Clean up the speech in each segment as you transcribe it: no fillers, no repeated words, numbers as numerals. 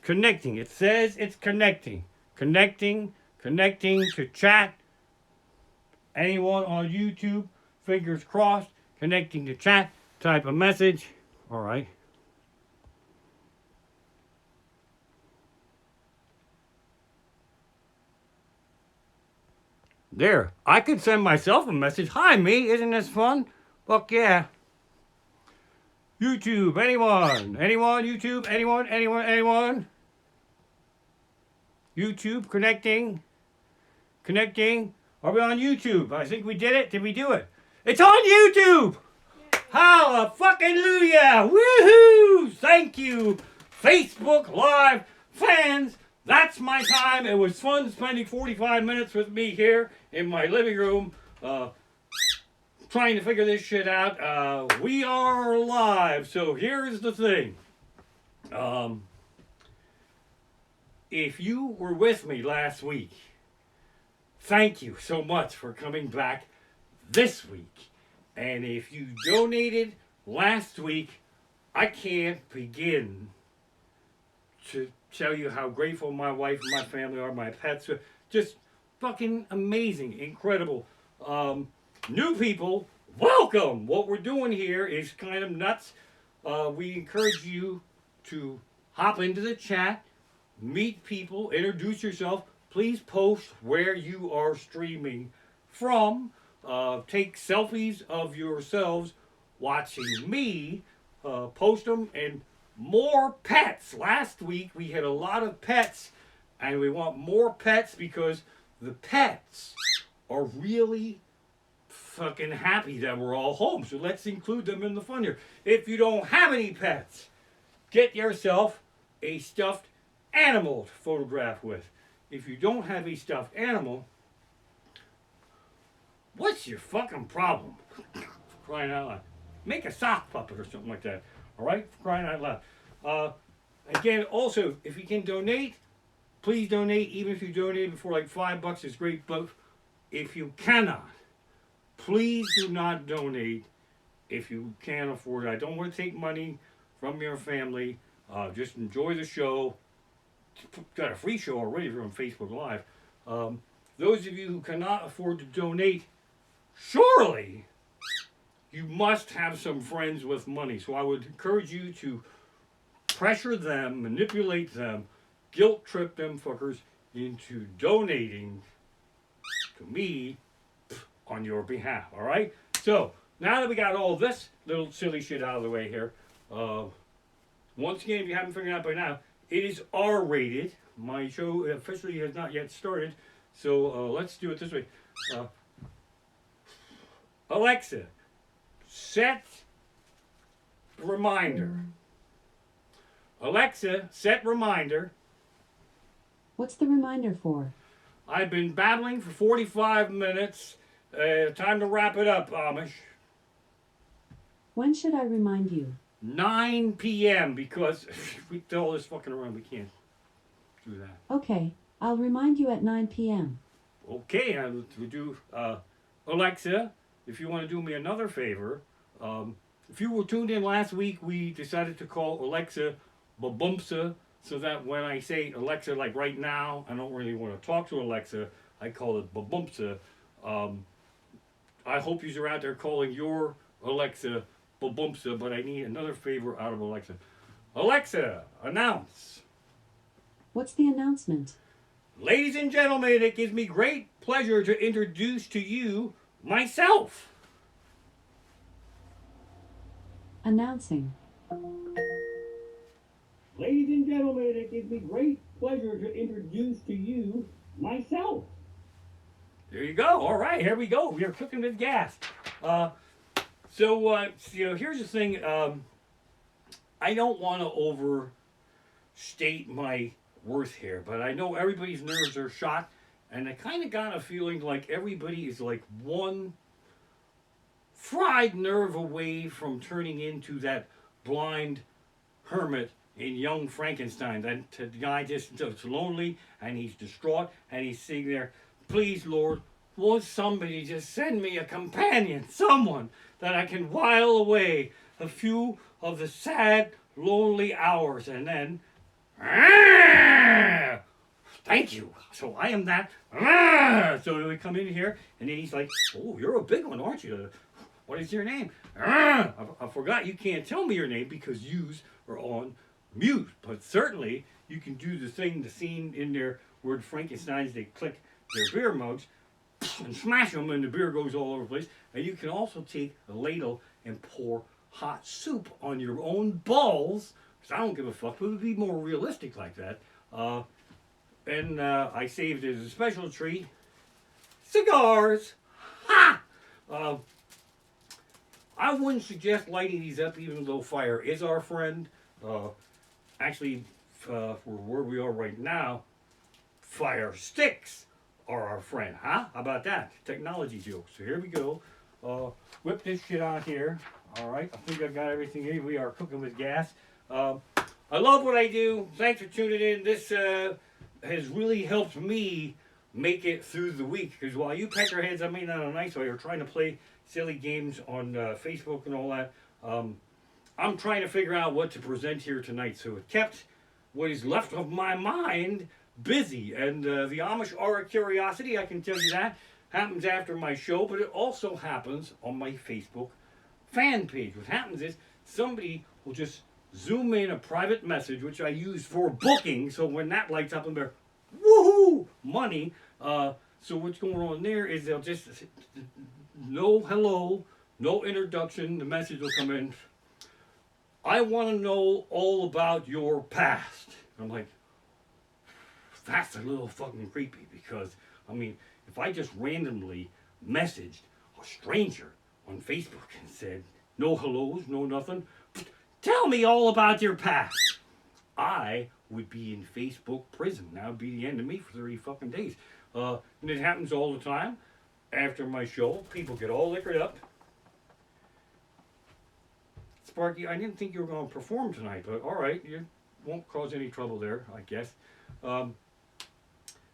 connecting. It says it's connecting. Connecting to chat. Anyone on YouTube, fingers crossed, connecting to chat, type a message. All right. There, I could send myself a message. Hi, me. Isn't this fun? Fuck yeah. YouTube, anyone? Anyone? YouTube, anyone? YouTube, connecting. Are we on YouTube? I think we did it. Did we do it? It's on YouTube! Hallelujah! Woohoo! Thank you, Facebook Live fans. That's my time. It was fun spending 45 minutes with me here in my living room, trying to figure this shit out. We are live. So here's the thing. If you were with me last week, thank you so much for coming back this week. And if you donated last week, I can't begin to tell you how grateful my wife and my family are, my pets are. Just fucking amazing, incredible. New people, welcome. What we're doing here is kind of nuts. We encourage you to hop into the chat, meet people, introduce yourself. Please post where you are streaming from. Take selfies of yourselves watching me. Post them, and more pets. Last week we had a lot of pets, and we want more pets because the pets are really fucking happy that we're all home. So let's include them in the fun here. If you don't have any pets, get yourself a stuffed animal to photograph with. If you don't have a stuffed animal, what's your fucking problem? For crying out loud. Make a sock puppet or something like that. All right? For crying out loud. Again, also, if you can donate, please donate. Even if you donate before like $5 is great. But if you cannot, please do not donate if you can't afford it. I don't want to take money from your family. Just enjoy the show. Got a free show already from Facebook Live. Those of you who cannot afford to donate, surely you must have some friends with money. So I would encourage you to pressure them, manipulate them, guilt trip them fuckers into donating to me on your behalf. All right? So now that we got all this little silly shit out of the way here, once again, if you haven't figured out by now, it is R-rated. My show officially has not yet started. So let's do it this way. Alexa, set reminder. Alexa, set reminder. What's the reminder for? I've been babbling for 45 minutes. Time to wrap it up, Amish. When should I remind you? 9 p.m. because if we do all this fucking around, we can't do that. Okay, I'll remind you at 9 p.m. Okay, we do. Alexa, if you want to do me another favor, if you were tuned in last week, we decided to call Alexa Babumpsa, so that when I say Alexa, like right now, I don't really want to talk to Alexa. I call it Babumpsa. I hope you're out there calling your Alexa Babumpsa, but I need another favor out of Alexa. Alexa, announce. What's the announcement? Ladies and gentlemen, it gives me great pleasure to introduce to you myself. Announcing. Ladies and gentlemen, it gives me great pleasure to introduce to you myself. There you go. All right, here we go. We are cooking with gas. So here's the thing. I don't want to overstate my worth here, but I know everybody's nerves are shot, and I kind of got a feeling like everybody is like one fried nerve away from turning into that blind hermit in Young Frankenstein. That guy just is lonely, and he's distraught, and he's sitting there, please, Lord, won't somebody just send me a companion, someone that I can while away a few of the sad, lonely hours. And then "Ah, thank you." So I am that. "Ah." So we come in here, and then he's like, "Oh, you're a big one, aren't you? What is your name?" "Ah, I forgot you can't tell me your name because yous are on mute. But certainly you can do the scene in there where the Frankensteins, they click their beer mugs and smash them, and the beer goes all over the place. And you can also take a ladle and pour hot soup on your own balls. Because I don't give a fuck, but it would be more realistic like that. And I saved as a special treat cigars. Ha! I wouldn't suggest lighting these up, even though fire is our friend. Actually, for where we are right now, fire sticks are our friend, huh? How about that? Technology joke. So here we go. Whip this shit on here. All right, I think I got everything here. We are cooking with gas. I love what I do. Thanks for tuning in. This has really helped me make it through the week. Because while you peckerheads, I mean that in a nice way, are trying to play silly games on Facebook and all that, I'm trying to figure out what to present here tonight. So it kept what is left of my mind busy. And the Amish are a curiosity, I can tell you that. Happens after my show, but it also happens on my Facebook fan page. What happens is somebody will just zoom in a private message, which I use for booking. So when that lights up in there, woohoo, money. So what's going on there is they'll just, no hello, no introduction. The message will come in. I want to know all about your past. I'm like, that's a little fucking creepy because, I mean, if I just randomly messaged a stranger on Facebook and said, no hellos, no nothing, tell me all about your past, I would be in Facebook prison. That would be the end of me for 30 fucking days. And it happens all the time. After my show, people get all liquored up. Sparky, I didn't think you were going to perform tonight, but all right, you won't cause any trouble there, I guess.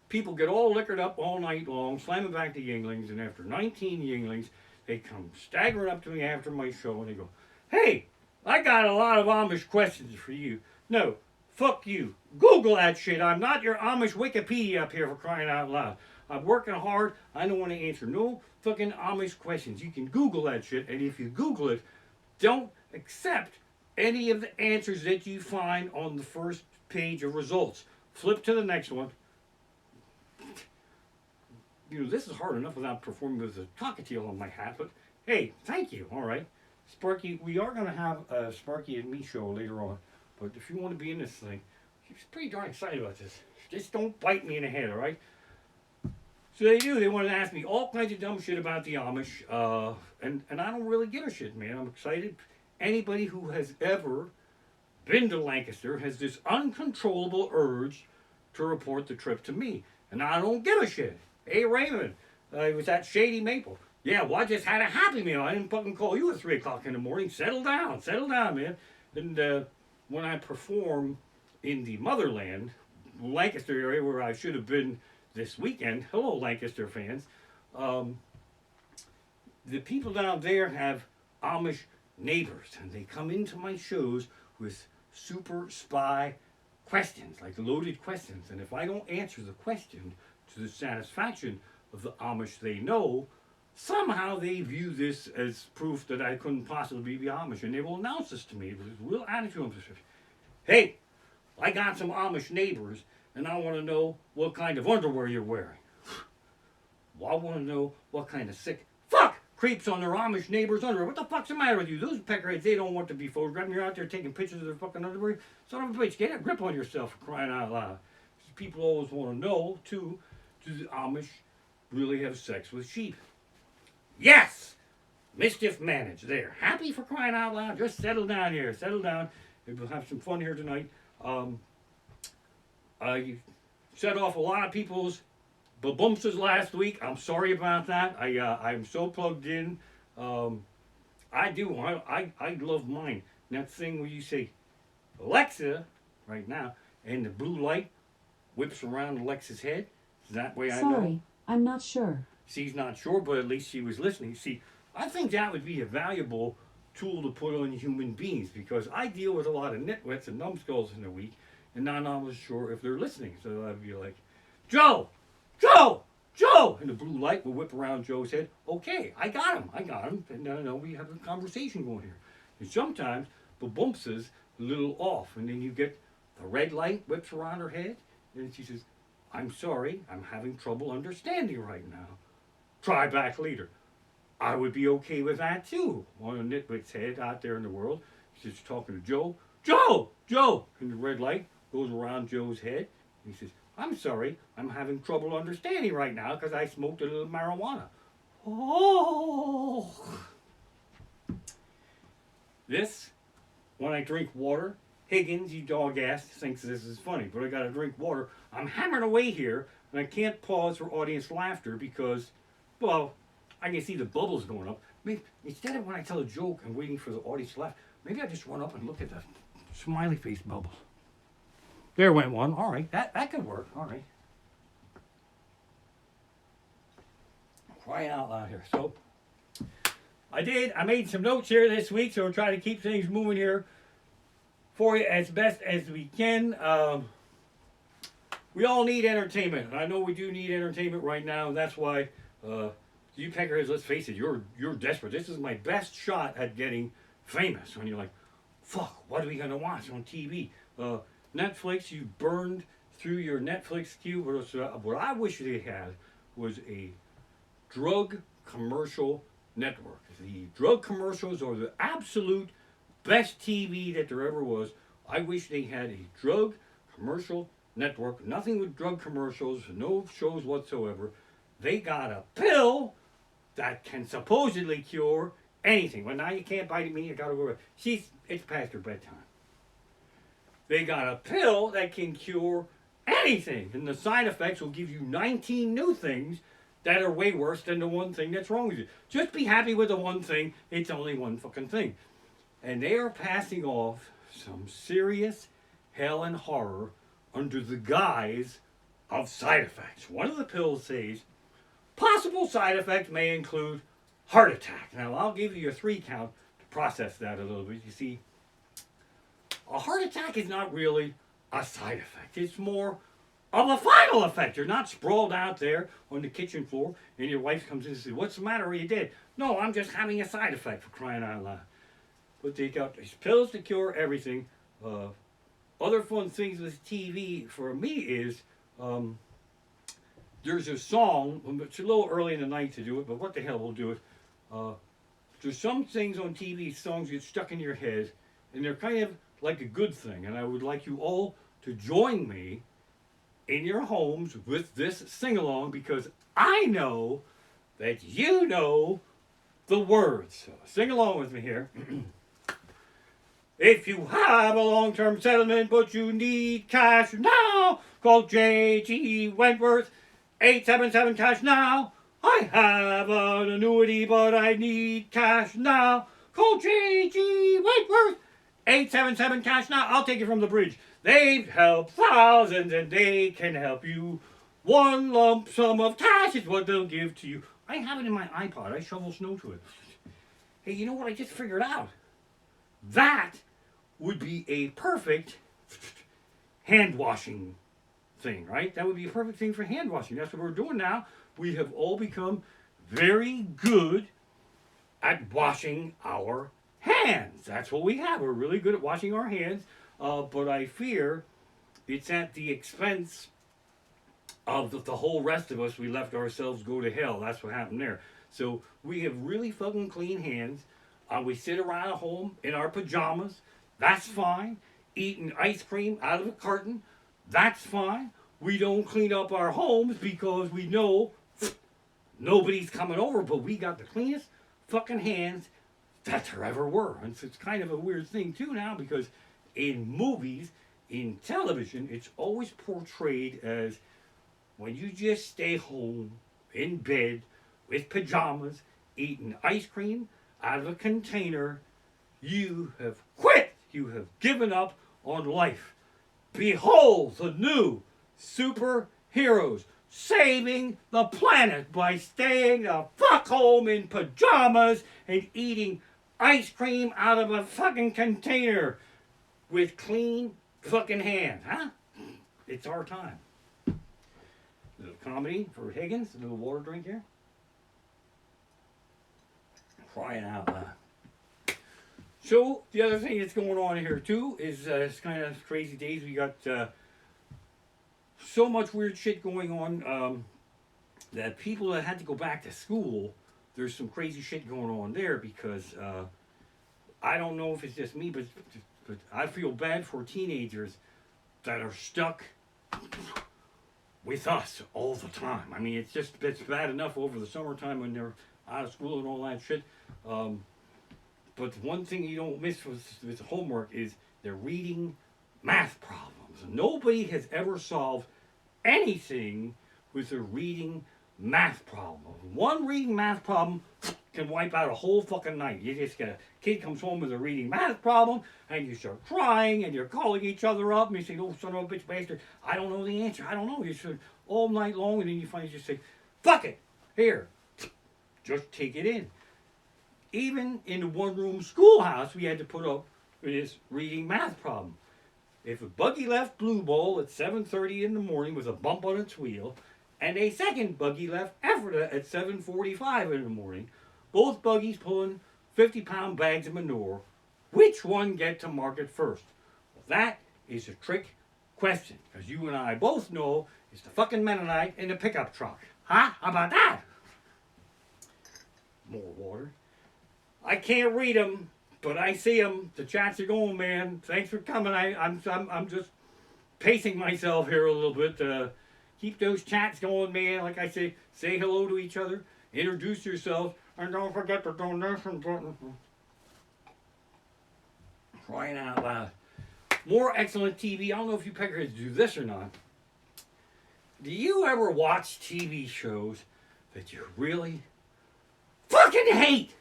People get all liquored up all night long, slamming back the Yinglings, and after 19 Yinglings, they come staggering up to me after my show, and they go, hey, I got a lot of Amish questions for you. No, fuck you. Google that shit. I'm not your Amish Wikipedia up here for crying out loud. I'm working hard. I don't want to answer no fucking Amish questions. You can Google that shit, and if you Google it, don't accept any of the answers that you find on the first page of results. Flip to the next one. You know, this is hard enough without performing with a cockatiel on my hat, but hey, thank you. All right. Sparky, we are going to have a Sparky and me show later on, but if you want to be in this thing, she's pretty darn excited about this. Just don't bite me in the head, all right? So they do. They want to ask me all kinds of dumb shit about the Amish, and I don't really give a shit, man. I'm excited. Anybody who has ever been to Lancaster has this uncontrollable urge to report the trip to me, and I don't give a shit. Hey, Raymond, it was that Shady Maple. Yeah, well, I just had a Happy Meal. I didn't fucking call you at 3 o'clock in the morning. Settle down, man. And when I perform in the motherland, Lancaster area, where I should have been this weekend, hello, Lancaster fans, the people down there have Amish neighbors, and they come into my shows with super spy questions, like loaded questions. And if I don't answer the question to the satisfaction of the Amish they know, somehow they view this as proof that I couldn't possibly be Amish, and they will announce this to me with a real attitude. Hey, I got some Amish neighbors, and I want to know what kind of underwear you're wearing. Well, I want to know what kind of sick fuck creeps on their Amish neighbors' underwear. What the fuck's the matter with you? Those peckerheads, they don't want to be photographed. You're out there taking pictures of their fucking underwear. Son of a bitch, get a grip on yourself for crying out loud. People always want to know, too, do the Amish really have sex with sheep? Yes! Mischief managed. There. Happy for crying out loud. Just settle down here. Settle down. We'll have some fun here tonight. I set off a lot of people's babumpses last week. I'm sorry about that. I'm so plugged in. I do. I love mine. And that thing where you say, Alexa, right now, and the blue light whips around Alexa's head. Is that way I know? Sorry, I'm not sure. She's not sure, but at least she was listening. See, I think that would be a valuable tool to put on human beings because I deal with a lot of nitwits and numbskulls in a week, and now I'm not sure if they're listening. So I'd be like, Joe, Joe, Joe, and the blue light will whip around Joe's head. Okay, I got him. And no, we have a conversation going here. And sometimes the bumps is a little off, and then you get the red light whips around her head, and she says, I'm sorry, I'm having trouble understanding right now. Try back later. I would be okay with that too. On a nitwit's head out there in the world, he's just talking to Joe. Joe! Joe! And the red light goes around Joe's head. And he says, I'm sorry, I'm having trouble understanding right now because I smoked a little marijuana. Oh! This, when I drink water, Higgins, you dog ass, thinks this is funny, but I gotta drink water. I'm hammering away here, and I can't pause for audience laughter because, well, I can see the bubbles going up. Maybe, instead of when I tell a joke and waiting for the audience to laugh, maybe I just run up and look at the smiley face bubbles. There went one. All right, that could work. All right. Crying out loud here. So, I made some notes here this week, so we're trying to keep things moving here for you as best as we can. We all need entertainment. I know we do need entertainment right now, and that's why you peckerheads, let's face it, you're desperate. This is my best shot at getting famous. When you're like, fuck, what are we gonna watch on TV? Netflix, you burned through your Netflix queue. What I wish they had was a drug commercial network. The drug commercials are the absolute best TV that there ever was. I wish they had a drug commercial network. Nothing with drug commercials, no shows whatsoever. They got a pill that can supposedly cure anything. Well, now you can't bite me. You gotta go. It's past her bedtime. They got a pill that can cure anything, and the side effects will give you 19 new things that are way worse than the one thing that's wrong with you. Just be happy with the one thing. It's only one fucking thing. And they are passing off some serious hell and horror under the guise of side effects. One of the pills says, possible side effects may include heart attack. Now, I'll give you a 3 count to process that a little bit. You see, a heart attack is not really a side effect. It's more of a final effect. You're not sprawled out there on the kitchen floor and your wife comes in and says, what's the matter? Are you dead? No, I'm just having a side effect, for crying out loud. But they got these pills to cure everything. Other fun things with TV for me is there's a song, it's a little early in the night to do it, but what the hell, we'll do it. There's some things on TV, songs get stuck in your head, and they're kind of like a good thing. And I would like you all to join me in your homes with this sing-along, because I know that you know the words. So sing along with me here. If you have a long-term settlement but you need cash now, call J.G. Wentworth, 877 cash now. I have an annuity but I need cash now. Call J.G. Wentworth, 877 cash now. I'll take it from the bridge. They've helped thousands and they can help you. One lump sum of cash is what they'll give to you. I have it in my iPod. I shovel snow to it. Hey, you know what I just figured out? That would be a perfect hand washing thing, right? That would be a perfect thing for hand washing. That's what we're doing now. We have all become very good at washing our hands. That's what we have. We're really good at washing our hands, but I fear it's at the expense of the whole rest of us. We left ourselves go to hell. That's what happened there. So we have really fucking clean hands. We sit around at home in our pajamas. That's fine. Eating ice cream out of a carton. That's fine. We don't clean up our homes because we know nobody's coming over, but we got the cleanest fucking hands that there ever were. And so it's kind of a weird thing too now, because in movies, in television, it's always portrayed as when you just stay home in bed with pajamas, eating ice cream out of a container, you have quit. You have given up on life. Behold the new superheroes saving the planet by staying the fuck home in pajamas and eating ice cream out of a fucking container with clean fucking hand, huh? It's our time. Little comedy for Higgins, a little water drink here. Crying out loud. So, the other thing that's going on here too is it's kind of crazy days. We got so much weird shit going on that people that had to go back to school, there's some crazy shit going on there because I don't know if it's just me, but I feel bad for teenagers that are stuck with us all the time. I mean, it's bad enough over the summertime when they're out of school and all that shit. But one thing you don't miss with homework is they're reading math problems. Nobody has ever solved anything with a reading math problem. One reading math problem can wipe out a whole fucking night. You just get a kid comes home with a reading math problem and you start crying and you're calling each other up and you say, "Oh, son of a bitch bastard, I don't know the answer. I don't know." You should all night long, and then you finally just say, "Fuck it, here, just take it in." Even in the one-room schoolhouse, we had to put up with this reading math problem. If a buggy left Blue Bowl at 7:30 in the morning with a bump on its wheel, and a second buggy left Ephrata at 7:45 in the morning, both buggies pulling 50-pound bags of manure, which one get to market first? Well, that is a trick question, because you and I both know it's the fucking Mennonite in the pickup truck. Huh? How about that? More water. I can't read them, but I see them. The chats are going, man. Thanks for coming. I'm just pacing myself here a little bit. Keep those chats going, man. Like I say hello to each other, introduce yourselves, and don't forget the donation button. Crying out loud. More excellent TV. I don't know if you peckers do this or not. Do you ever watch TV shows that you really fucking hate?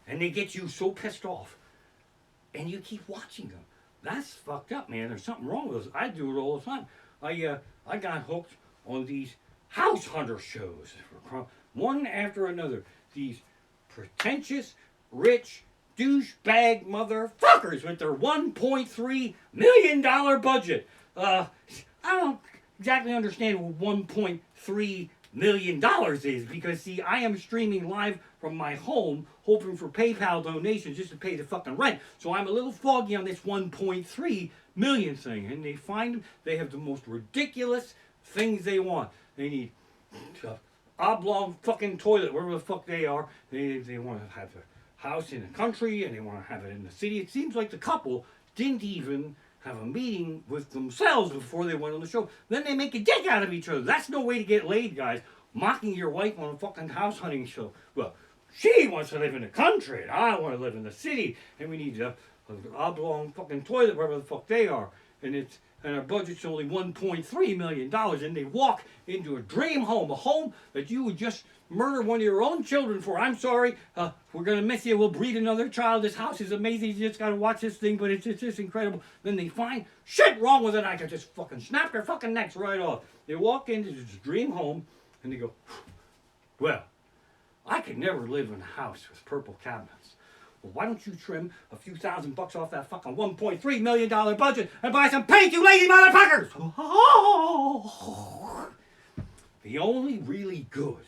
And they get you so pissed off. And you keep watching them. That's fucked up, man. There's something wrong with us. I do it all the time. I got hooked on these house hunter shows. One after another. These pretentious, rich, douchebag motherfuckers with their $1.3 million budget. I don't exactly understand what $1.3 million is, because see, I am streaming live from my home hoping for PayPal donations just to pay the fucking rent. So I'm a little foggy on this 1.3 million thing. And they have the most ridiculous things they want. They need oblong fucking toilet, wherever the fuck they are. They want to have a house in the country and they want to have it in the city. It seems like the couple didn't even have a meeting with themselves before they went on the show. Then they make a dick out of each other. That's no way to get laid, guys. Mocking your wife on a fucking house hunting show. Well, she wants to live in the country and I want to live in the city. And we need an oblong fucking toilet wherever the fuck they are. And our budget's only $1.3 million. And they walk into a dream home, a home that you would just murder one of your own children for. I'm sorry, we're going to miss you. We'll breed another child. This house is amazing. You just got to watch this thing, but it's just incredible. Then they find shit wrong with it. I could just fucking snap their fucking necks right off. They walk into this dream home and they go, "Well, I could never live in a house with purple cabinets." Well, why don't you trim a few $1,000 off that fucking $1.3 million budget and buy some paint, you lazy motherfuckers? The only really good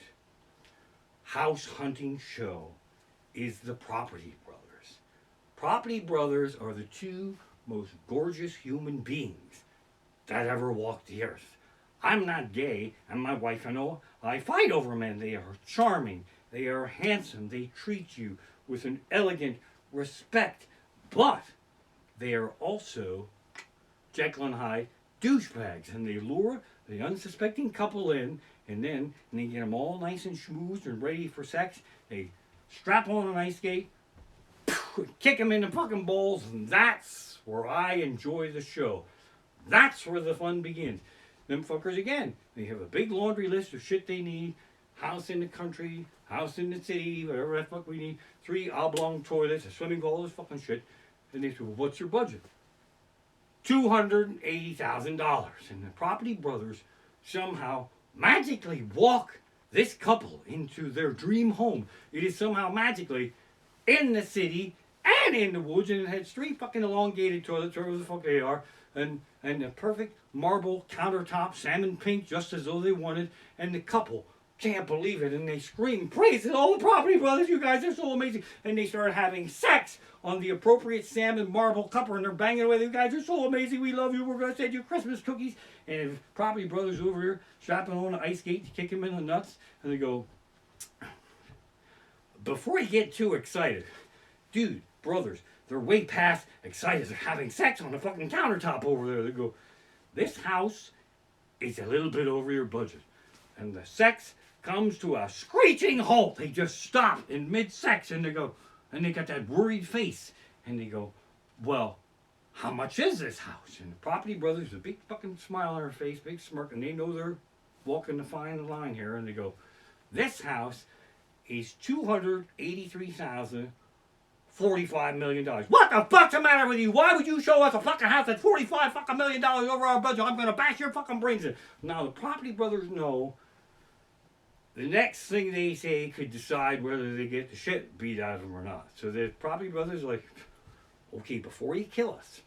house hunting show is the Property Brothers. Property Brothers are the two most gorgeous human beings that ever walked the earth. I'm not gay, and my wife and I fight over men. They are charming. They are handsome. They treat you with an elegant respect. But they are also Jekyll and Hyde douchebags. And they lure the unsuspecting couple in, and then they get them all nice and schmoozed and ready for sex. They strap on an ice skate, kick them in the fucking balls, and that's where I enjoy the show. That's where the fun begins. Them fuckers, again, they have a big laundry list of shit they need. House in the country, house in the city, whatever the fuck we need. 3 oblong toilets, a swimming pool, all this fucking shit. And they say, "Well, what's your budget?" $280,000. And the Property Brothers somehow magically walk this couple into their dream home. It is somehow magically in the city and in the woods, and it has 3 fucking elongated toilets, wherever the fuck they are. And and the perfect marble countertop, salmon pink, just as though they wanted, and the couple can't believe it, and they scream, praise it, all the Property Brothers, you guys are so amazing, and they start having sex on the appropriate salmon marble cupper, and they're banging away, you guys are so amazing, we love you, we're going to send you Christmas cookies, and Property Brothers over here, strapping on an ice skate to kick him in the nuts, and they go, before you get too excited, dude, brothers, they're way past excited, they're having sex on the fucking countertop over there, they go, this house is a little bit over your budget, and the sex comes to a screeching halt. They just stop in mid-sex and they go, and they got that worried face. And they go, well, how much is this house? And the Property Brothers, a big fucking smile on their face, big smirk, and they know they're walking the fine line here. And they go, this house is $283,045 million. What the fuck's the matter with you? Why would you show us a fucking house that's $45 fucking million over our budget? I'm gonna bash your fucking brains in. Now the Property Brothers know the next thing they say could decide whether they get the shit beat out of them or not. So the Property Brothers are like, okay, before you kill us,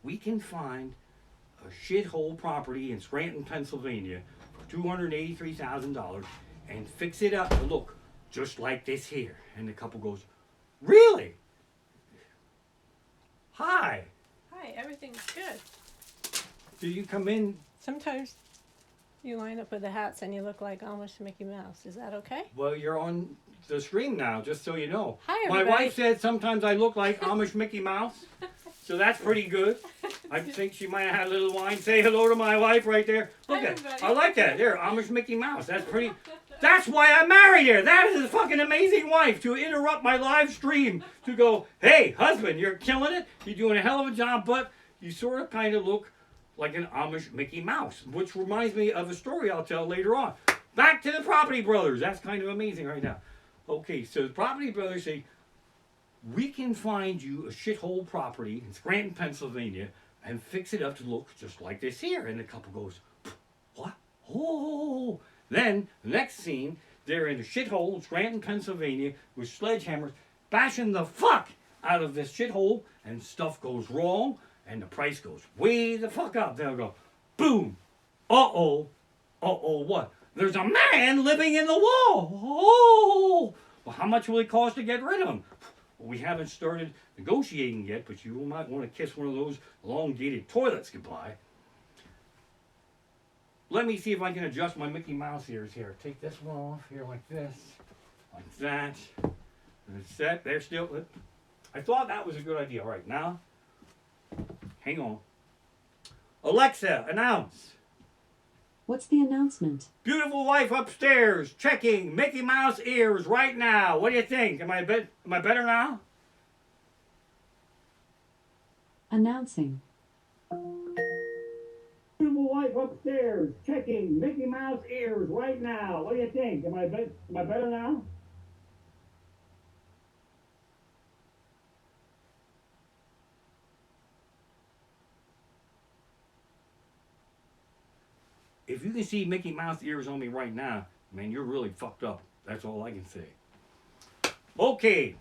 we can find a shithole property in Scranton, Pennsylvania for $283,000 and fix it up to look just like this here. And the couple goes, really? Hi. Hi, everything's good. Do you come in? Sometimes you line up with the hats and you look like Amish Mickey Mouse. Is that okay? Well, you're on the stream now, just so you know. Hi, My everybody. wife said sometimes I look like Amish Mickey Mouse, so that's pretty good. I think she might have had a little wine. Say hello to my wife right there. Look Hi, at, everybody. I like that. There, Amish Mickey Mouse. That's pretty. That's why I married her. That is a fucking amazing wife to interrupt my live stream to go, hey, husband, you're killing it. You're doing a hell of a job, but you sort of kind of look like an Amish Mickey Mouse, which reminds me of a story I'll tell later on. Back to the Property Brothers. That's kind of amazing right now. Okay, so the Property Brothers say, we can find you a shithole property in Scranton, Pennsylvania, and fix it up to look just like this here. And the couple goes, what? Oh. Then, the next scene, they're in a shithole in Scranton, Pennsylvania, with sledgehammers bashing the fuck out of this shithole, and stuff goes wrong, and the price goes way the fuck up. They'll go, boom, uh-oh, what? There's a man living in the wall. Oh, well, how much will it cost to get rid of him? Well, we haven't started negotiating yet, but you might want to kiss one of those elongated toilets goodbye. Let me see if I can adjust my Mickey Mouse ears here. Take this one off here like this, like that. And it's set. They're still. I thought that was a good idea. All right, now, hang on. Alexa, announce. What's the announcement? Beautiful wife upstairs checking Mickey Mouse ears right now. What do you think? Am I better now? Announcing. Beautiful wife upstairs checking Mickey Mouse ears right now. What do you think? Am I better now? If you can see Mickey Mouse ears on me right now, man, you're really fucked up. That's all I can say. Okay,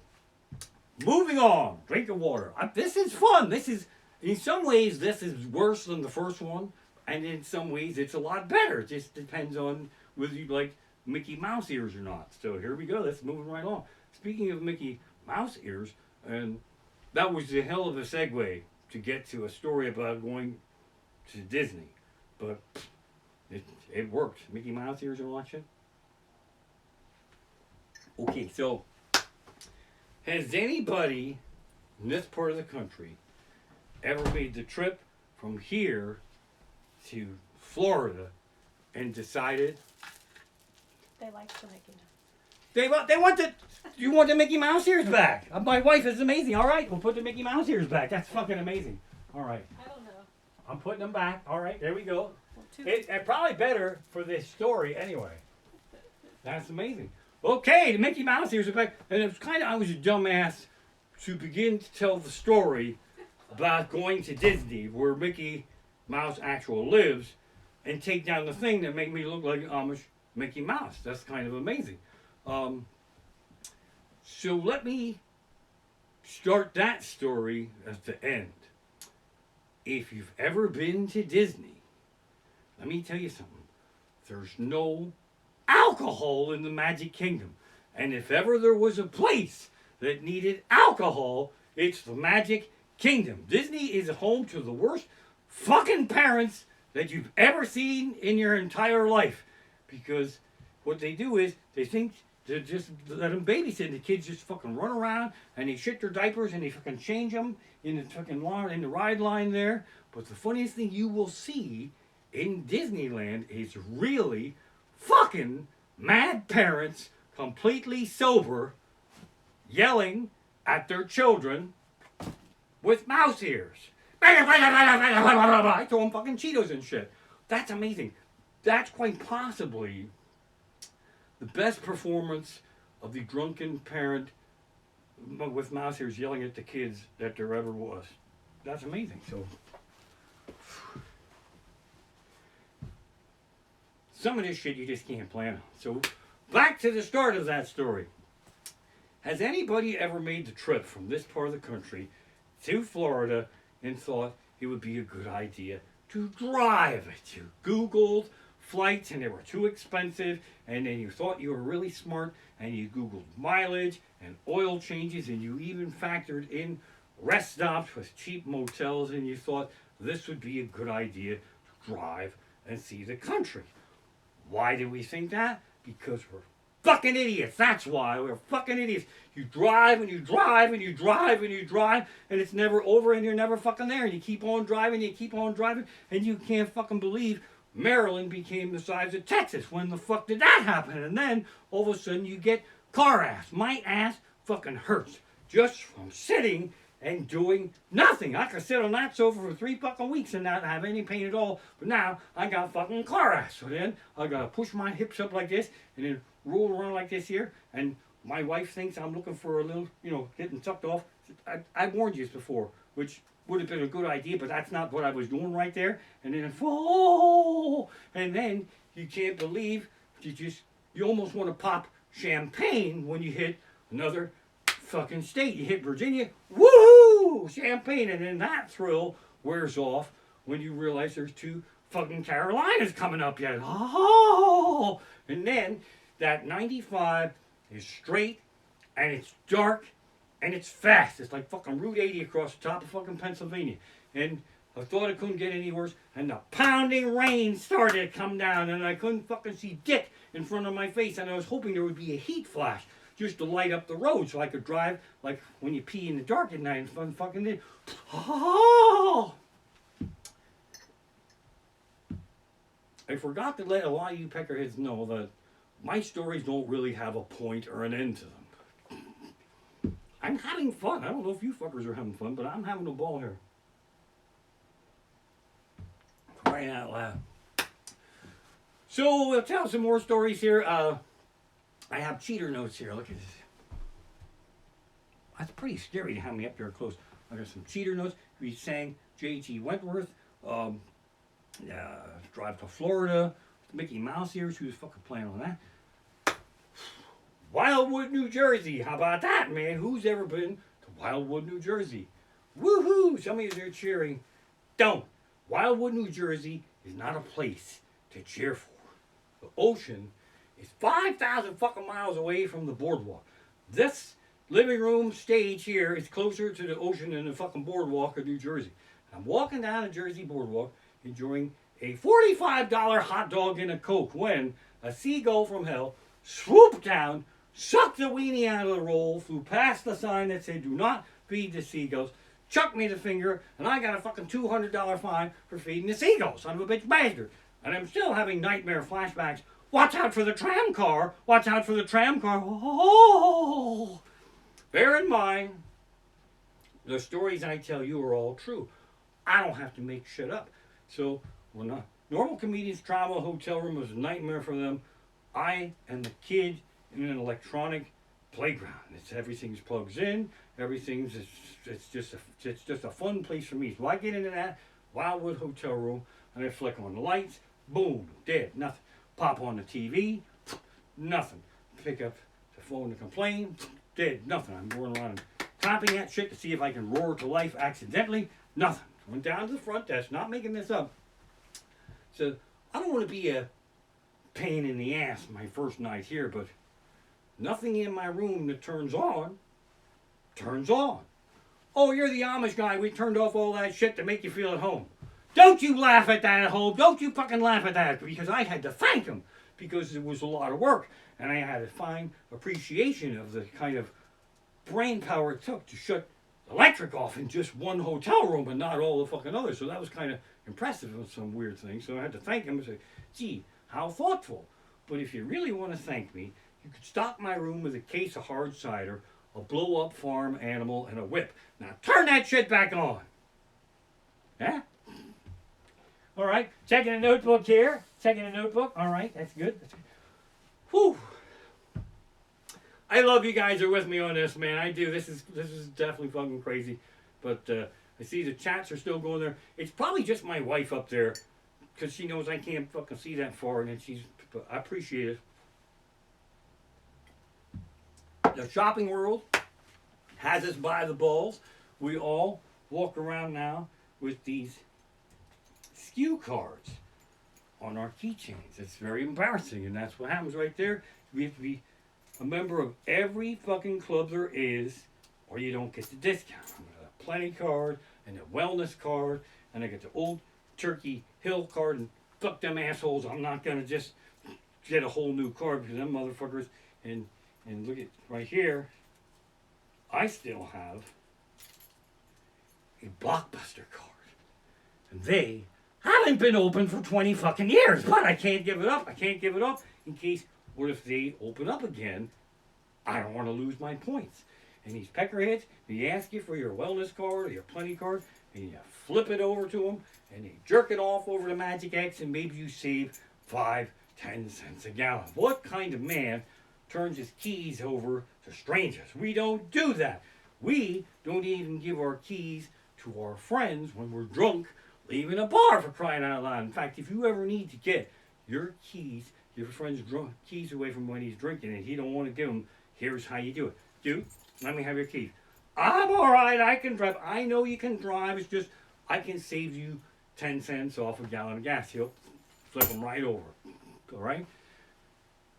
moving on. Drink of water. This is fun. This is, in some ways, this is worse than the first one, and in some ways, it's a lot better. It just depends on whether you like Mickey Mouse ears or not. So here we go. Let's move right on. Speaking of Mickey Mouse ears, and that was a hell of a segue to get to a story about going to Disney, but it worked. Mickey Mouse ears and election. Okay, so has anybody in this part of the country ever made the trip from here to Florida and decided They like the Mickey Mouse. they want the you want the Mickey Mouse ears back? My wife is amazing. All right, we'll put the Mickey Mouse ears back. That's fucking amazing. All right, I don't know. I'm putting them back. All right, there we go. Well, It's probably better for this story anyway. That's amazing. Okay, the Mickey Mouse ears are back. And it was kind of, I was a dumbass to begin to tell the story about going to Disney, where Mickey Mouse actually lives, and take down the thing that made me look like an Amish Mickey Mouse. That's kind of amazing. So let me start that story at the end. if you've ever been to Disney, let me tell you something. There's no alcohol in the Magic Kingdom. And if ever there was a place that needed alcohol, it's the Magic Kingdom. Disney is home to the worst fucking parents that you've ever seen in your entire life. Because what they do is they think to just let them babysit, and the kids just fucking run around and they shit their diapers and they fucking change them in the fucking line, in the ride line there. But the funniest thing you will see in Disneyland is really fucking mad parents, completely sober, yelling at their children with mouse ears. I throw them fucking Cheetos and shit. That's amazing. That's quite possibly the best performance of the drunken parent with mouse ears yelling at the kids that there ever was. That's amazing. So some of this shit you just can't plan on. So back to the start of that story. Has anybody ever made the trip from this part of the country to Florida and thought it would be a good idea to drive it? You Googled flights and they were too expensive, and then you thought you were really smart and you Googled mileage and oil changes, and you even factored in rest stops with cheap motels, and you thought this would be a good idea to drive and see the country. Why do we think that? Because we're fucking idiots. That's why. We're fucking idiots. You drive and you drive and you drive and you drive, and it's never over and you're never fucking there. And you keep on driving, you keep on driving, and you can't fucking believe Maryland became the size of Texas. When the fuck did that happen? And then all of a sudden you get car ass. My ass fucking hurts just from sitting and doing nothing. I could sit on that sofa for 3 fucking weeks and not have any pain at all. But now I got fucking car ass. So then I gotta push my hips up like this and then roll around like this here. And my wife thinks I'm looking for a little, getting sucked off. I warned you before, which would have been a good idea, but that's not what I was doing right there. And then and then you can't believe you almost want to pop champagne when you hit another fucking state. You hit Virginia, woohoo, champagne, and then that thrill wears off when you realize there's 2 fucking Carolinas coming up yet. And then that 95 is straight and it's dark and it's fast. It's like fucking Route 80 across the top of fucking Pennsylvania. And I thought it couldn't get any worse. And the pounding rain started to come down. And I couldn't fucking see dick in front of my face. And I was hoping there would be a heat flash just to light up the road so I could drive like when you pee in the dark at night and fucking did. I forgot to let a lot of you peckerheads know that my stories don't really have a point or an end to them. I'm having fun. I don't know if you fuckers are having fun, but I'm having a ball here. Crying out loud. So we'll tell some more stories here. I have cheater notes here. Look at this. That's pretty scary to have me up there close. I got some cheater notes. We sang J.G. Wentworth. Drive to Florida. Mickey Mouse here. She was fucking playing on that. Wildwood, New Jersey. How about that, man? Who's ever been to Wildwood, New Jersey? Woohoo! Some of you are cheering. Don't. Wildwood, New Jersey is not a place to cheer for. The ocean is 5,000 fucking miles away from the boardwalk. This living room stage here is closer to the ocean than the fucking boardwalk of New Jersey. I'm walking down the Jersey boardwalk enjoying a $45 hot dog and a Coke when a seagull from hell swooped down, sucked the weenie out of the roll, flew past the sign that said, "Do not feed the seagulls," chucked me the finger, and I got a fucking $200 fine for feeding the seagulls. Son of a bitch bastard. And I'm still having nightmare flashbacks. Watch out for the tram car. Watch out for the tram car. Oh. Bear in mind, the stories I tell you are all true. I don't have to make shit up. So when normal comedians travel a hotel room is a nightmare for them, I am the kid in an electronic playground. Everything's plugs in. It's just a fun place for me. So I get into that Wildwood hotel room and I flick on the lights. Boom, dead, nothing. Pop on the TV, nothing. Pick up the phone to complain, dead, nothing. I'm going around tapping that shit to see if I can roar to life accidentally, nothing. went down to the front desk, not making this up. Said, I don't want to be a pain in the ass my first night here, but nothing in my room that turns on. Oh, you're the Amish guy. We turned off all that shit to make you feel at home. Don't you laugh at that at home. Don't you fucking laugh at that. Because I had to thank him because it was a lot of work. And I had a fine appreciation of the kind of brain power it took to shut electric off in just one hotel room and not all the fucking others. So that was kind of impressive with some weird things. So I had to thank him and say, gee, how thoughtful. But if you really want to thank me, you could stock my room with a case of hard cider, a blow-up farm animal, and a whip. Now turn that shit back on. Yeah? All right. Checking a notebook here. Checking a notebook. All right. That's good. That's good. Whew. I love you guys are with me on this, man. I do. This is definitely fucking crazy. But I see the chats are still going there. It's probably just my wife up there because she knows I can't fucking see that far, and but I appreciate it. The shopping world has us by the balls. We all walk around now with these SKU cards on our keychains. It's very embarrassing, and that's what happens right there. We have to be a member of every fucking club there is, or you don't get the discount. I got a Plenty card and a Wellness card, and I got the Old Turkey Hill card, and fuck them assholes. I'm not gonna just get a whole new card because them motherfuckers. And look at right here. I still have a Blockbuster card, and they haven't been open for 20 fucking years. But I can't give it up. I can't give it up in case. What if they open up again? I don't want to lose my points. And these peckerheads, they ask you for your Wellness card or your Plenty card, and you flip it over to them, and they jerk it off over to Magic X, and maybe you save 5-10 cents a gallon. What kind of man turns his keys over to strangers? We don't do that. We don't even give our keys to our friends when we're drunk, leaving a bar, for crying out loud. In fact, if you ever need to get your keys, your friend's keys away from when he's drinking and he don't want to give them, here's how you do it. Dude, let me have your keys. I'm all right. I can drive. I know you can drive. It's just I can save you 10 cents off a gallon of gas. He'll flip them right over. All right?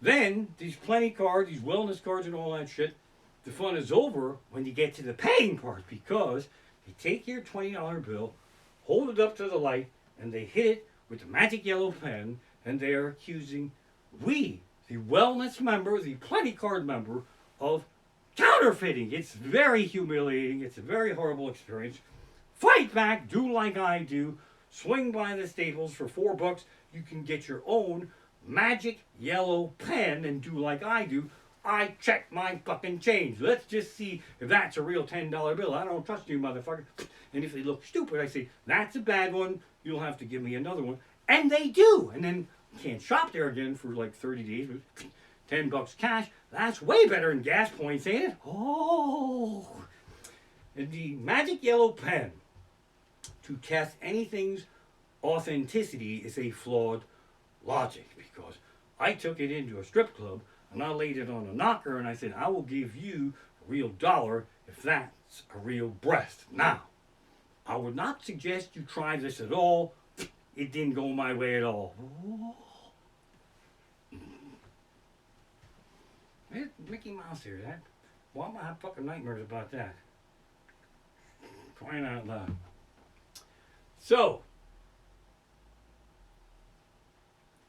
Then, these Plenty cards, these Wellness cards and all that shit, the fun is over when you get to the paying part because they take your $20 bill, hold it up to the light, and they hit it with the magic yellow pen, and they are accusing we, the Wellness member, the Plenty card member, of counterfeiting. It's very humiliating. It's a very horrible experience. Fight back. Do like I do. Swing by the Staples for $4. You can get your own magic yellow pen and do like I do. I check my fucking change. Let's just see if that's a real $10 bill. I don't trust you, motherfucker. And if they look stupid, I say, that's a bad one. You'll have to give me another one. And they do. And then you can't shop there again for like 30 days. $10 cash. That's way better than gas points, ain't it? Oh. And the magic yellow pen to test anything's authenticity is a flawed logic because I took it into a strip club and I laid it on a knocker and I said, I will give you a real dollar if that's a real breast. Now, I would not suggest you try this at all. It didn't go my way at all. There's Mickey Mouse here, that. Why am I having fucking nightmares about that? Crying out loud. So,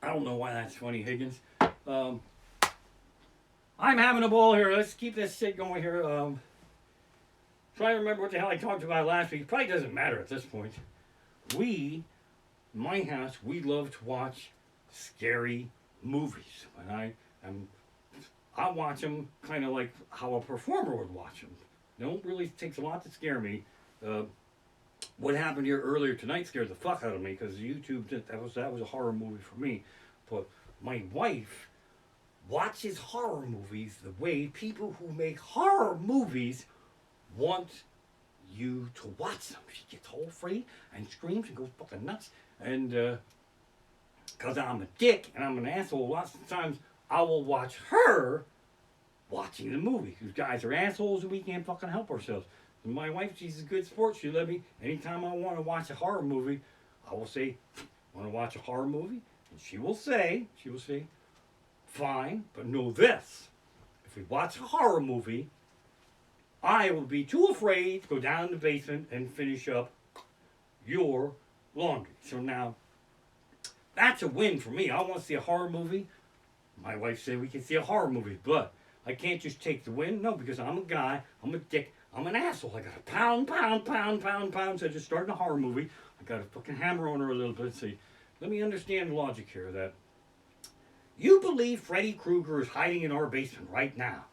I don't know why that's funny, Higgins. I'm having a ball here. Let's keep this shit going here. Trying to remember what the hell I talked about last week. It probably doesn't matter at this point. In my house, we love to watch scary movies. And I watch them kind of like how a performer would watch them. Don't really takes a lot to scare me. What happened here earlier tonight scared the fuck out of me because YouTube that was a horror movie for me. But my wife watches horror movies the way people who make horror movies want you to watch them. She gets all afraid and screams and goes fucking nuts. And because I'm a dick and I'm an asshole, lots of times I will watch her watching the movie. These guys are assholes and we can't fucking help ourselves. And my wife, she's a good sport. She let me, anytime I want to watch a horror movie, I will say, want to watch a horror movie? And she will say, fine, but know this. If we watch a horror movie, I will be too afraid to go down in the basement and finish up your laundry. So now, that's a win for me. I want to see a horror movie. My wife said we can see a horror movie, but I can't just take the win. No, because I'm a guy, I'm a dick, I'm an asshole. I got to pound. So just starting a horror movie, I got to fucking hammer on her a little bit and say, let me understand the logic here that you believe Freddy Krueger is hiding in our basement right now,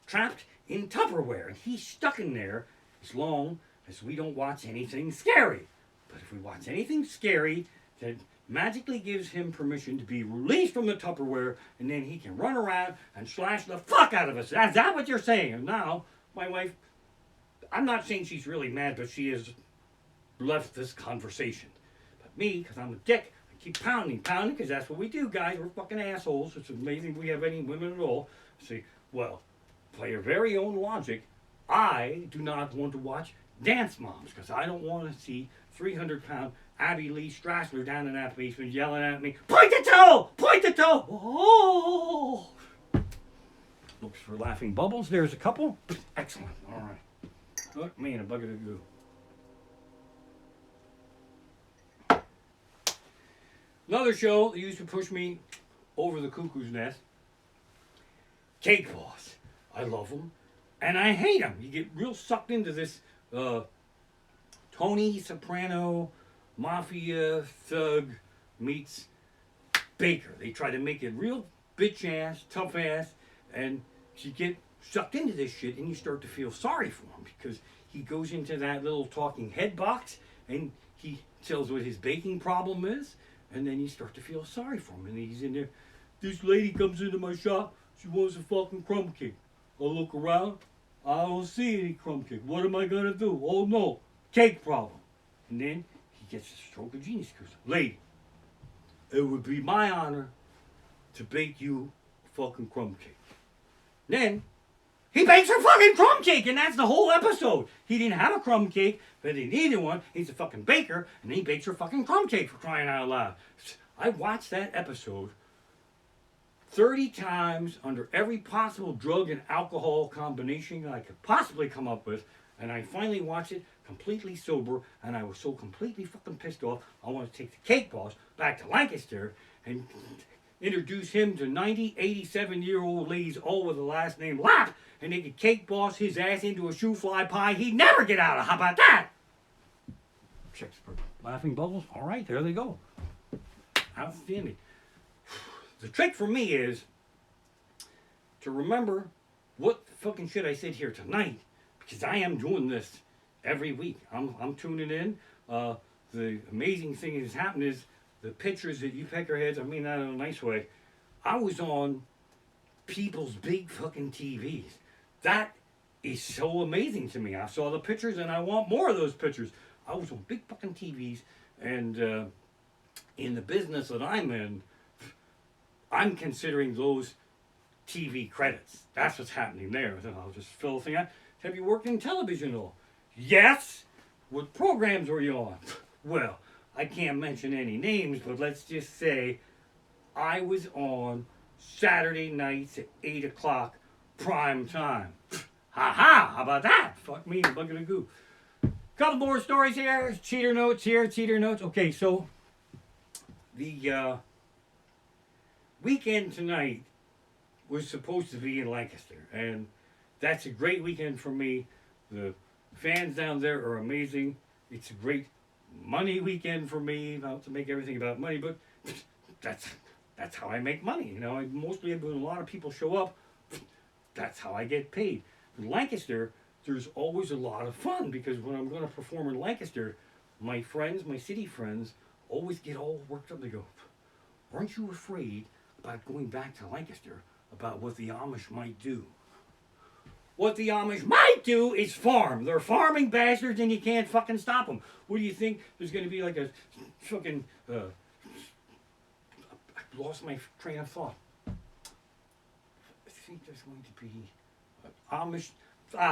trapped in Tupperware, and he's stuck in there as long as we don't watch anything scary. But if we watch anything scary, that magically gives him permission to be released from the Tupperware, and then he can run around and slash the fuck out of us. Is that what you're saying? And now, my wife, I'm not saying she's really mad, but she has left this conversation. But me, because I'm a dick, I keep pounding, because that's what we do, guys. We're fucking assholes. It's amazing we have any women at all. Say, well, by your very own logic, I do not want to watch Dance Moms, because I don't want to see 300-pound Abby Lee Strassler down in that basement yelling at me, point the toe! Point the toe! Oh! Looks for laughing bubbles. There's a couple. Excellent. All right. Look, man, a bucket of goo. Another show that used to push me over the cuckoo's nest. Cake Boss. I love them. And I hate them. You get real sucked into this Tony Soprano mafia thug meets baker. They try to make it real bitch ass, tough ass, and you get sucked into this shit and you start to feel sorry for him because he goes into that little talking head box and he tells what his baking problem is, and then you start to feel sorry for him. And he's in there. This lady comes into my shop. She wants a fucking crumb cake. I look around. I don't see any crumb cake. What am I gonna do? Oh no, cake problem. And then he gets a stroke of genius. He goes, lady, it would be my honor to bake you a fucking crumb cake. Then he bakes her fucking crumb cake, and that's the whole episode. He didn't have a crumb cake, but he needed one. He's a fucking baker, and he bakes her fucking crumb cake, for crying out loud. I watched that episode 30 times under every possible drug and alcohol combination I could possibly come up with, and I finally watched it completely sober, and I was so completely fucking pissed off, I want to take the Cake Boss back to Lancaster and introduce him to 90, 87-year-old ladies, all with the last name Lap, and they could Cake Boss his ass into a shoe fly pie he'd never get out of. How about that? Checks for laughing bubbles. All right, there they go. Outstanding. The trick for me is to remember what fucking shit I said here tonight, because I am doing this every week. I'm tuning in. The amazing thing that's happened is the pictures that you peckerheads, I mean that in a nice way, I was on people's big fucking TVs. That is so amazing to me. I saw the pictures and I want more of those pictures. I was on big fucking TVs, and in the business that I'm in, I'm considering those TV credits. That's what's happening there. So I'll just fill the thing out. Have you worked in television at all? Yes. What programs were you on? Well, I can't mention any names, but let's just say I was on Saturday nights at 8 o'clock prime time. Ha ha! How about that? Fuck me, a bucket of goo. Couple more stories here. Cheater notes here. Cheater notes. Okay, so the weekend tonight was supposed to be in Lancaster, and that's a great weekend for me. The fans down there are amazing. It's a great money weekend for me, not to make everything about money, but that's how I make money. You know, mostly when a lot of people show up, that's how I get paid. In Lancaster, there's always a lot of fun, because when I'm going to perform in Lancaster, my friends, my city friends, always get all worked up. They go, aren't you afraid about going back to Lancaster about what the Amish might do? What the Amish might do is farm. They're farming bastards, and you can't fucking stop them. What do you think? There's going to be like a fucking... I lost my train of thought. I think there's going to be Amish...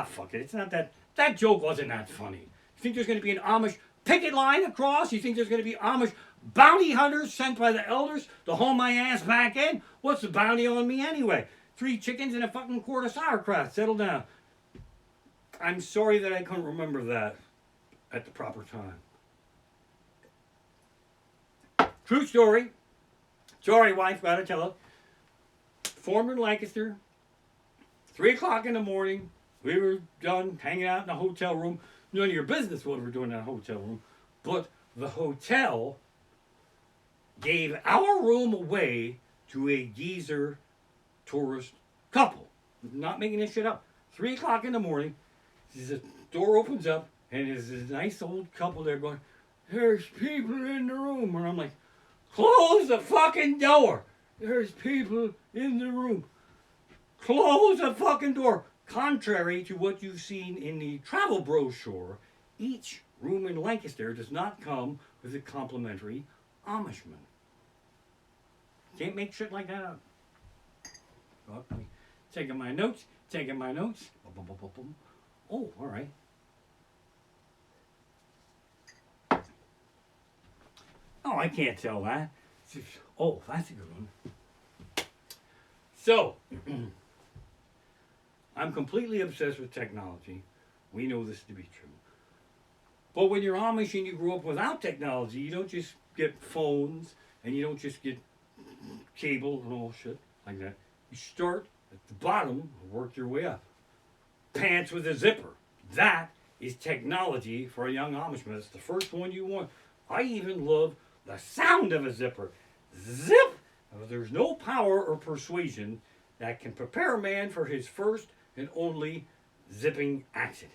fuck it. It's not that. That joke wasn't that funny. You think there's going to be an Amish picket line across? You think there's going to be Amish bounty hunters sent by the elders to haul my ass back in? What's the bounty on me anyway? 3 chickens and a fucking quart of sauerkraut. Settle down. I'm sorry that I couldn't remember that at the proper time. True story. Sorry, wife, gotta tell it. Formed in Lancaster. 3 o'clock in the morning. We were done hanging out in a hotel room. None of your business what we were doing in a hotel room. But the hotel gave our room away to a geezer tourist couple. I'm not making this shit up. 3 o'clock in the morning. The door opens up and there's this nice old couple there going, "There's people in the room." And I'm like, "Close the fucking door. There's people in the room. Close the fucking door." Contrary to what you've seen in the travel brochure, each room in Lancaster does not come with a complimentary Amishman. Can't make shit like that up. Okay. Taking my notes. Oh, all right. Oh, I can't tell that. Oh, that's a good one. So, I'm completely obsessed with technology. We know this to be true. But when you're Amish and you grew up without technology, you don't just get phones and you don't just get cable and all shit like that. You start at the bottom and work your way up. Pants with a zipper. That is technology for a young Amishman. It's the first one you want. I even love the sound of a zipper. Zip! There's no power or persuasion that can prepare a man for his first and only zipping accident.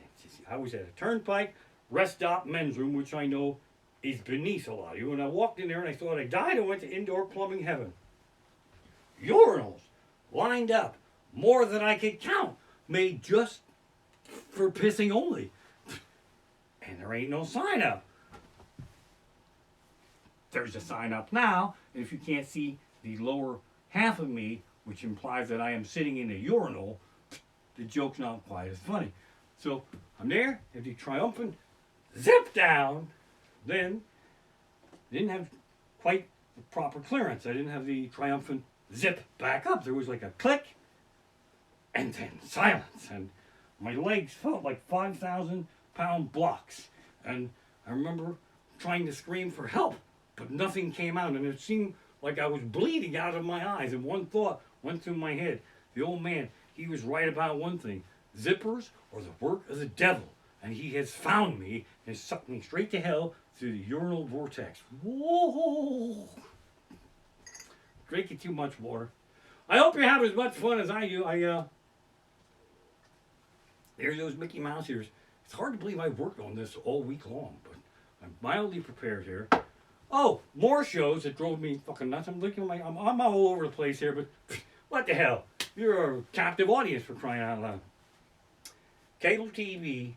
I was at a turnpike, rest stop, men's room, which I know is beneath a lot of you. And I walked in there and I thought I died. I went to indoor plumbing heaven. Urinals lined up, more than I could count, made just for pissing only. And there ain't no sign up. There's a sign up now, and if you can't see the lower half of me, which implies that I am sitting in a urinal, the joke's not quite as funny. So I'm there, have the triumphant zip down, then didn't have quite the proper clearance. I didn't have the triumphant zip back up. There was like a click, and then silence, and my legs felt like 5,000-pound blocks. And I remember trying to scream for help, but nothing came out, and it seemed like I was bleeding out of my eyes, and one thought went through my head. The old man, he was right about one thing. Zippers are the work of the devil, and he has found me and sucked me straight to hell through the urinal vortex. Whoa! Drinking too much water. I hope you have as much fun as I do. There's those Mickey Mouse ears. It's hard to believe I worked on this all week long, but I'm mildly prepared here. Oh, more shows that drove me fucking nuts. I'm all over the place here, but what the hell? You're a captive audience for crying out loud. Cable TV,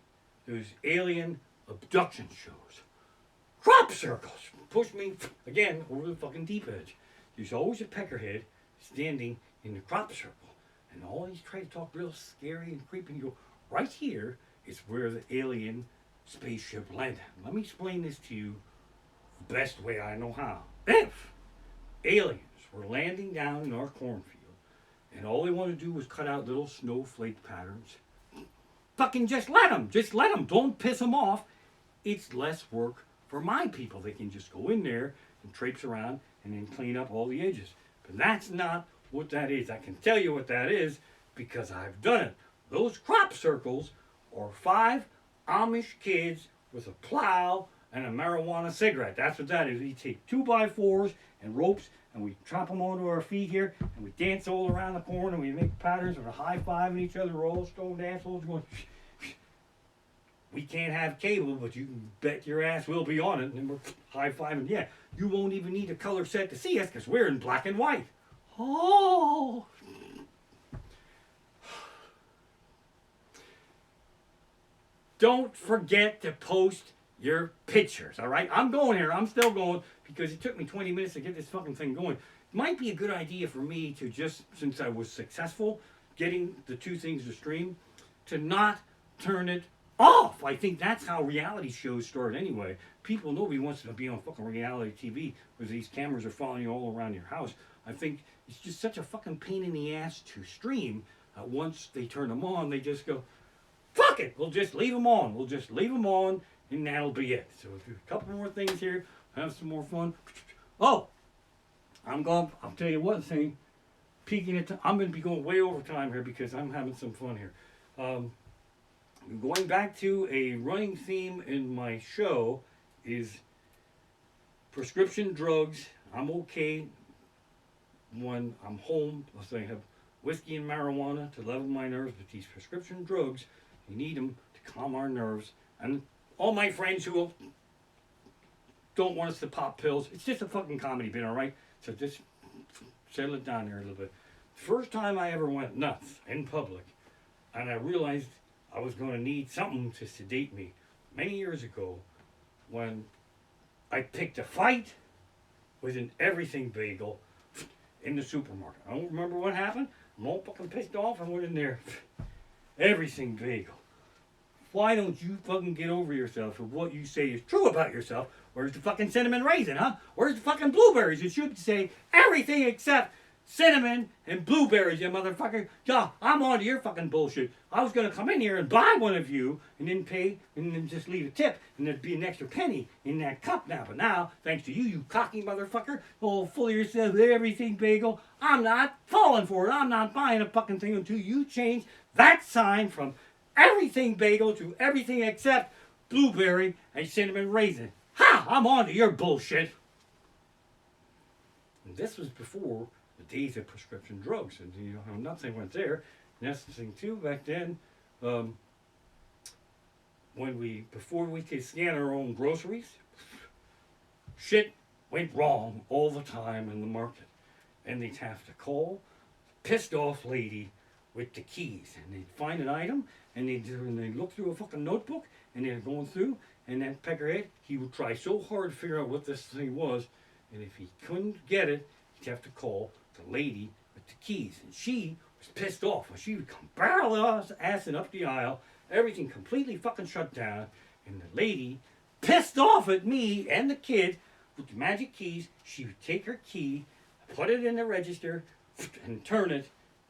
those alien abduction shows. Crop circles push me again over the fucking deep edge. There's always a peckerhead standing in the crop circle, and all these try to talk real scary and creepy. And you go, right here is where the alien spaceship landed. Let me explain this to you the best way I know how. If aliens were landing down in our cornfield and all they want to do was cut out little snowflake patterns, fucking just let them. Just let them. Don't piss them off. It's less work for my people. They can just go in there and traipse around and then clean up all the edges. But that's not what that is. I can tell you what that is because I've done it. Those crop circles are 5 Amish kids with a plow and a marijuana cigarette. That's what that is. We take 2x4s and ropes and we chop them onto our feet here and we dance all around the corn and we make patterns and we're high-fiving each other. We're all stone dancers going. We can't have cable, but you can bet your ass we'll be on it and we're high-fiving. Yeah, you won't even need a color set to see us because we're in black and white. Oh! Don't forget to post your pictures, all right? I'm going here. I'm still going because it took me 20 minutes to get this fucking thing going. Might be a good idea for me to just, since I was successful getting the 2 things to stream, to not turn it off. I think that's how reality shows start anyway. Nobody wants to be on fucking reality TV because these cameras are following you all around your house. I think it's just such a fucking pain in the ass to stream. Once they turn them on, they just go, fuck it, we'll just leave them on. We'll just leave them on, and that'll be it. So a couple more things here, have some more fun. Oh, I'll tell you one thing. I'm going to be going way over time here because I'm having some fun here. Going back to a running theme in my show is prescription drugs. I'm okay when I'm home. Let's say I have whiskey and marijuana to level my nerves, but these prescription drugs, you need them to calm our nerves. And all my friends who don't want us to pop pills, it's just a fucking comedy bit, all right? So just settle it down there a little bit. First time I ever went nuts in public, and I realized I was going to need something to sedate me many years ago when I picked a fight with an everything bagel in the supermarket. I don't remember what happened. I'm all fucking pissed off. I went in there. Everything bagel. Why don't you fucking get over yourself if what you say is true about yourself? Where's the fucking cinnamon raisin, huh? Where's the fucking blueberries? It should say everything except cinnamon and blueberries, you motherfucker. Yeah, I'm on to your fucking bullshit. I was going to come in here and buy one of you and then pay and then just leave a tip and there'd be an extra penny in that cup now. But now, thanks to you, you cocky motherfucker, all full of yourself, everything bagel, I'm not falling for it. I'm not buying a fucking thing until you change that sign from everything bagel to everything except blueberry and cinnamon raisin. Ha! I'm on to your bullshit. And this was before the days of prescription drugs, and you know how nothing went there. And that's the thing too. Back then, before we could scan our own groceries, shit went wrong all the time in the market, and they'd have to call a pissed off lady with the keys, and they'd find an item, and they'd look through a fucking notebook, and they're going through, and that peckerhead, he would try so hard to figure out what this thing was, and if he couldn't get it, he'd have to call the lady with the keys. And she was pissed off when she would come barrel assing up the aisle, everything completely fucking shut down, and the lady, pissed off at me and the kid with the magic keys, she would take her key, put it in the register, and turn it,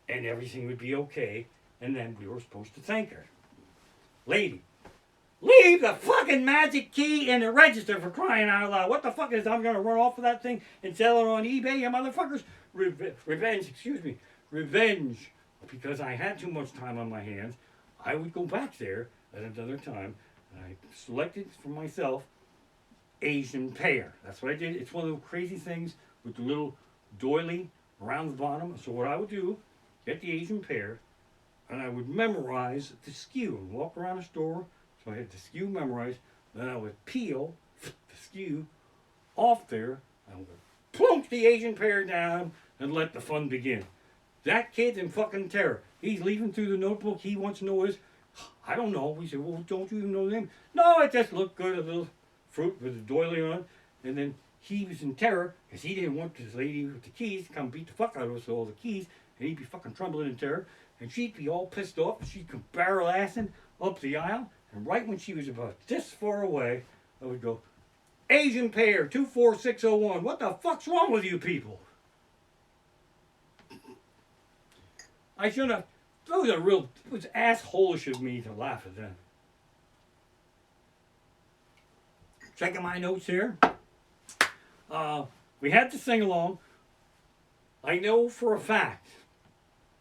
and everything would be okay, and then we were supposed to thank her. Lady, leave the fucking magic key in the register, for crying out loud. What the fuck is I'm going to run off of that thing and sell it on eBay, you motherfuckers? Revenge. Because I had too much time on my hands, I would go back there at another time, and I selected for myself Asian pear. That's what I did. It's one of those crazy things with the little doily around the bottom. So what I would do, get the Asian pear, and I would memorize the SKU and walk around the store. So I had the SKU memorized. Then I would peel the SKU off there. I would plunk the Asian pear down and let the fun begin. That kid's in fucking terror. He's leaving through the notebook. He wants to know his, I don't know. We said, well, don't you even know the name? No, it just looked good, a little fruit with a doily on it. And then he was in terror because he didn't want this lady with the keys to come beat the fuck out of us with all the keys. And he'd be fucking trembling in terror. And she'd be all pissed off. And she'd come barrel assing up the aisle. And right when she was about this far away, I would go, Asian pear, 24601. What the fuck's wrong with you people? I shouldn't have. It was assholish of me to laugh at them. Checking my notes here. We had to sing along. I know for a fact,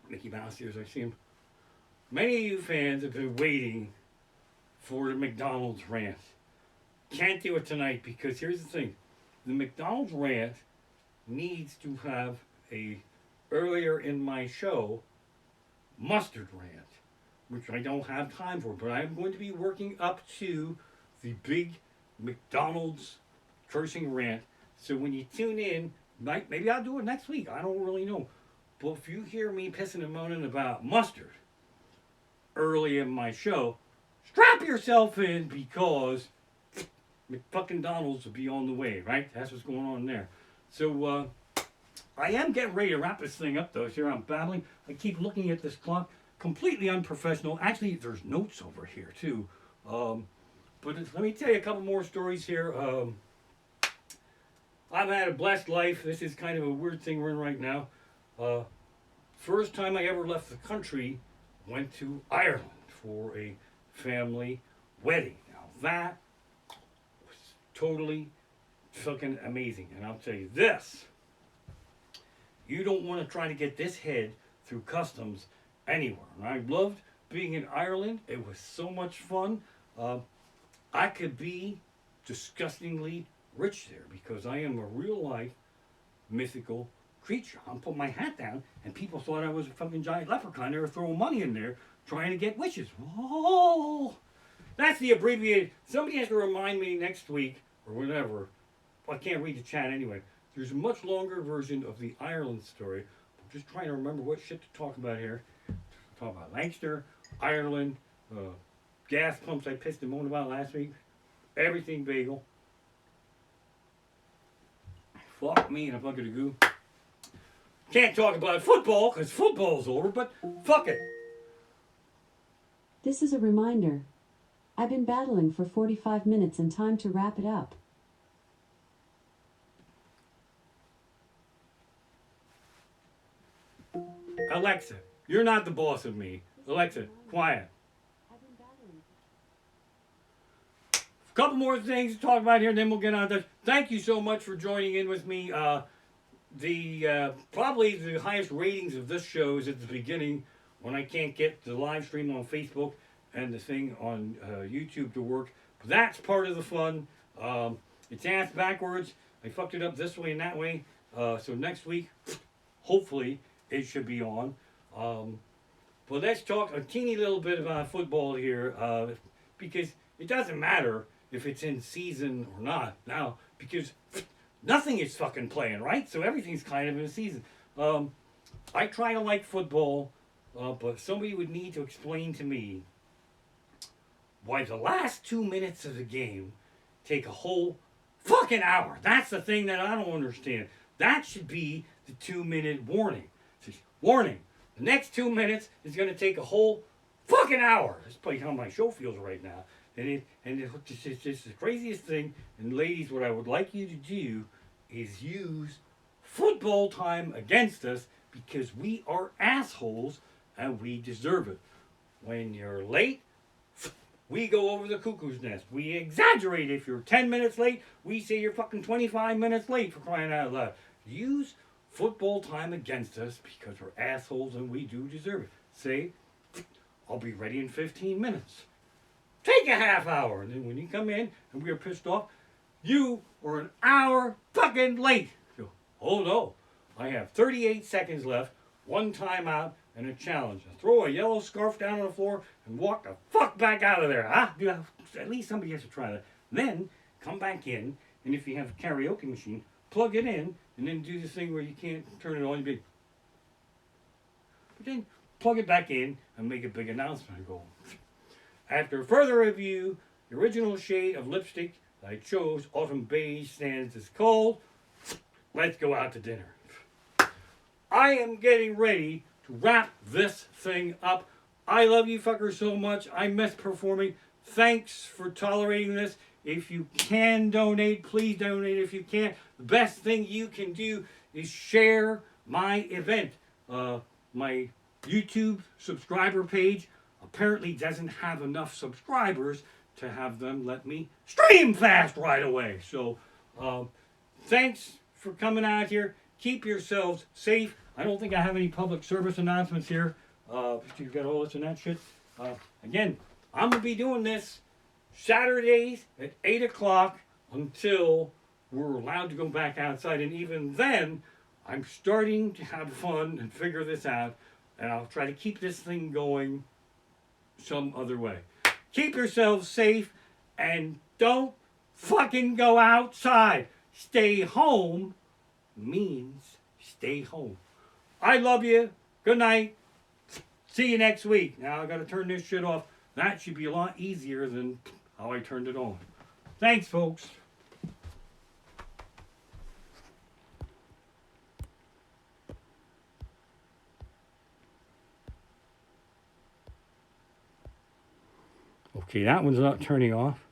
Mickey Mouse here as I see him, many of you fans have been waiting for the McDonald's rant. Can't do it tonight because here's the thing. The McDonald's rant needs to have a, earlier in my show, mustard rant, which I don't have time for, but I'm going to be working up to the big McDonald's cursing rant. So when you tune in, maybe I'll do it next week. I don't really know. But if you hear me pissing and moaning about mustard early in my show, strap yourself in because fucking Donald's will be on the way, right? That's what's going on there. So I am getting ready to wrap this thing up though. Here I'm babbling. I keep looking at this clock. completely unprofessional. Actually, there's notes over here too. But let me tell you a couple more stories here. I've had a blessed life. This is kind of a weird thing we're in right now. First time I ever left the country, went to Ireland for a family wedding. Now that was totally fucking amazing. And I'll tell you this. You don't want to try to get this head through customs anywhere. And I loved being in Ireland. It was so much fun. I could be disgustingly rich there because I am a real life mythical creature. I'm putting my hat down and people thought I was a fucking giant leprechaun. They were throwing money in there trying to get wishes. Oh, that's the abbreviated. Somebody has to remind me next week or whenever. I can't read the chat anyway. There's a much longer version of the Ireland story. I'm just trying to remember what shit to talk about here. Talk about Leinster, Ireland, gas pumps I pissed and moaned about last week. Everything bagel. Fuck me in a bucket of goo. Can't talk about football because football's over, but fuck it. This is a reminder. I've been battling for 45 minutes and time to wrap it up. Alexa, you're not the boss of me. Alexa, quiet. I've been battling. A couple more things to talk about here, and then we'll get on to. Thank you so much for joining in with me. Probably the highest ratings of this show is at the beginning when I can't get the live stream on Facebook and the thing on YouTube to work. But that's part of the fun. It's asked backwards. I fucked it up this way and that way. So next week, hopefully, it should be on. But let's talk a teeny little bit about football here because it doesn't matter if it's in season or not now because nothing is fucking playing, right? So everything's kind of in season. I try to like football, but somebody would need to explain to me why the last 2 minutes of the game take a whole fucking hour. That's the thing that I don't understand. That should be the 2-minute warning. Warning, the next 2 minutes is going to take a whole fucking hour. That's probably how my show feels right now. It's just the craziest thing. And ladies, what I would like you to do is use football time against us because we are assholes and we deserve it. When you're late, we go over the cuckoo's nest. We exaggerate. If you're 10 minutes late, we say you're fucking 25 minutes late for crying out loud. Use football time against us because we're assholes and we do deserve it. Say, I'll be ready in 15 minutes. Take a half hour. And then when you come in and we are pissed off, you are an hour fucking late. So, oh no, I have 38 seconds left, 1 timeout, and a challenge. Now throw a yellow scarf down on the floor and walk the fuck back out of there. Huh? At least somebody has to try that. Then come back in, and if you have a karaoke machine, plug it in, and then do this thing where you can't turn it on. But then plug it back in and make a big announcement and go. After further review, the original shade of lipstick I chose, Autumn Beige, stands as cold. Let's go out to dinner. I am getting ready to wrap this thing up. I love you fuckers so much. I miss performing. Thanks for tolerating this. If you can donate, please donate. If you can't, the best thing you can do is share my event. My YouTube subscriber page apparently doesn't have enough subscribers to have them let me stream fast right away. So thanks for coming out here. Keep yourselves safe. I don't think I have any public service announcements here. You've got all this and that shit. Again, I'm going to be doing this Saturdays at 8 o'clock until we're allowed to go back outside. And even then, I'm starting to have fun and figure this out. And I'll try to keep this thing going some other way. Keep yourselves safe and don't fucking go outside. Stay home means stay home. I love you. Good night. See you next week. Now I got to turn this shit off. That should be a lot easier than how I turned it on. Thanks, folks. Okay, that one's not turning off.